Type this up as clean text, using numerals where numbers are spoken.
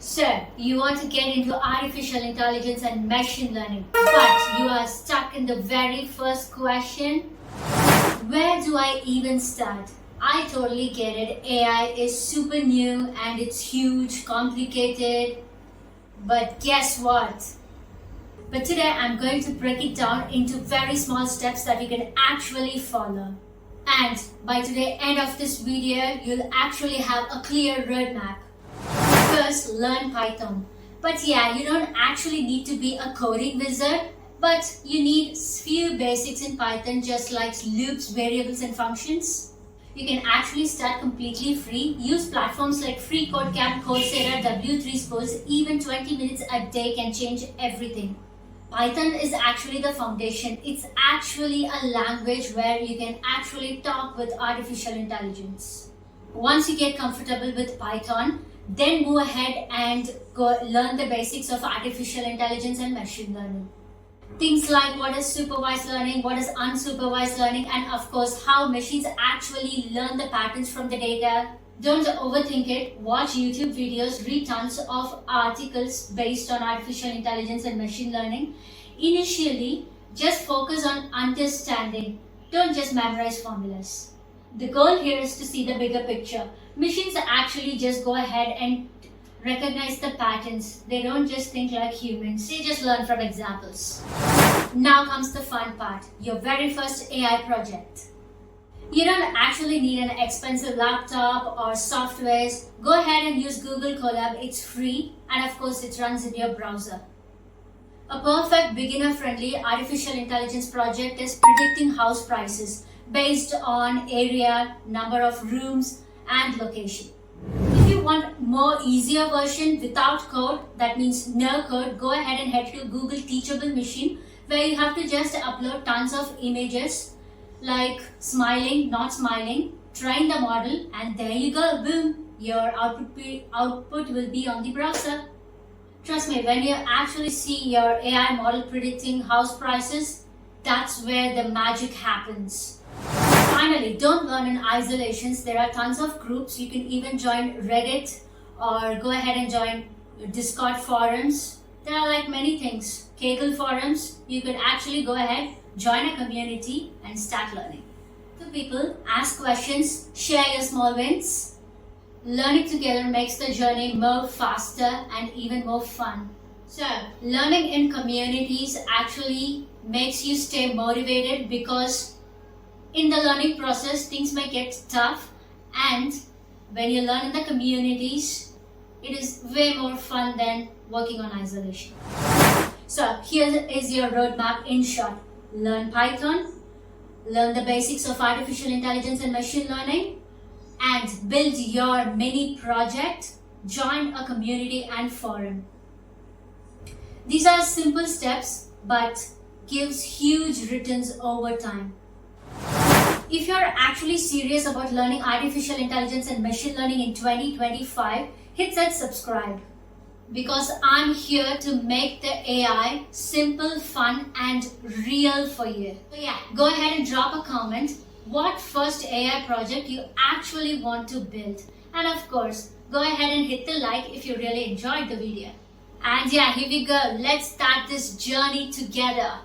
So, you want to get into artificial intelligence and machine learning, but you are stuck in the very first question. Where do I even start? I totally get it. AI is super new and it's huge, complicated. But guess what? But today I'm going to break it down into very small steps that you can actually follow. And by the end of this video, you'll actually have a clear roadmap. First, learn Python. But yeah, you don't actually need to be a coding wizard, but you need few basics in Python, just like loops, variables, and functions. You can actually start completely free. Use platforms like FreeCodeCamp, Coursera, W3 Schools. Even 20 minutes a day can change everything. Python is actually the foundation. It's actually a language where you can actually talk with artificial intelligence. Once you get comfortable with Python, then move ahead and go learn the basics of artificial intelligence and machine learning. Things like what is supervised learning, what is unsupervised learning, and of course how machines actually learn the patterns from the data. Don't overthink it. Watch YouTube videos, read tons of articles based on artificial intelligence and machine learning. Initially, just focus on understanding. Don't just memorize formulas. The goal here is to see the bigger picture. Machines actually just go ahead and recognize the patterns. They don't just think like humans. They just learn from examples. Now comes the fun part, your very first AI project. You don't actually need an expensive laptop or softwares. Go ahead and use Google Colab. It's free and of course it runs in your browser. A perfect beginner-friendly artificial intelligence project is predicting house prices based on area, number of rooms, and location. If you want more easier version without code, that means no code, go ahead and head to Google Teachable Machine, where you have to just upload tons of images like smiling, not smiling, train the model, and there you go, boom, your output will be on the browser. Trust me, when you actually see your AI model predicting house prices, that's where the magic happens. Finally, don't learn in isolations. There are tons of groups. You can even join Reddit or go ahead and join Discord forums. There are like many things. Kaggle forums. You could actually go ahead, join a community and start learning. To people, ask questions, share your small wins. Learning together makes the journey more faster and even more fun. So, learning in communities actually makes you stay motivated because in the learning process, things may get tough, and when you learn in the communities, it is way more fun than working on isolation. So here is your roadmap in short. Learn Python, learn the basics of artificial intelligence and machine learning, and build your mini project, join a community and forum. These are simple steps, but gives huge returns over time. If you're actually serious about learning artificial intelligence and machine learning in 2025, hit that subscribe. Because I'm here to make the AI simple, fun, and real for you. So yeah, go ahead and drop a comment. What first AI project you actually want to build? And of course, go ahead and hit the like if you really enjoyed the video. And yeah, here we go. Let's start this journey together.